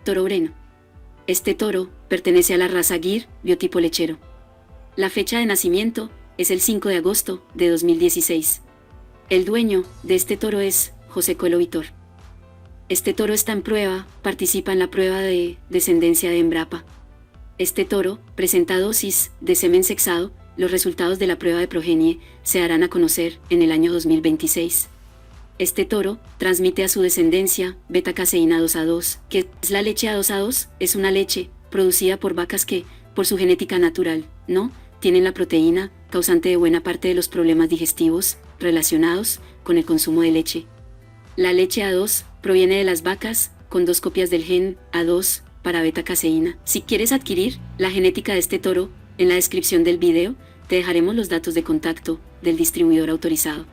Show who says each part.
Speaker 1: Toro Breno. Este toro pertenece a la raza Gir, biotipo lechero. La fecha de nacimiento es el 5 de agosto de 2016. El dueño de este toro es José Coelho Vitor. Este toro está en prueba, participa en la prueba de descendencia de Embrapa. Este toro presenta dosis de semen sexado. Los resultados de la prueba de progenie se darán a conocer en el año 2026. Este toro transmite a su descendencia beta-caseína 2A2, que es la leche A2A2, es una leche producida por vacas que, por su genética natural, no tienen la proteína causante de buena parte de los problemas digestivos relacionados con el consumo de leche. La leche A2 proviene de las vacas con 2 copias del gen A2 para beta-caseína. Si quieres adquirir la genética de este toro, en la descripción del video te dejaremos los datos de contacto del distribuidor autorizado.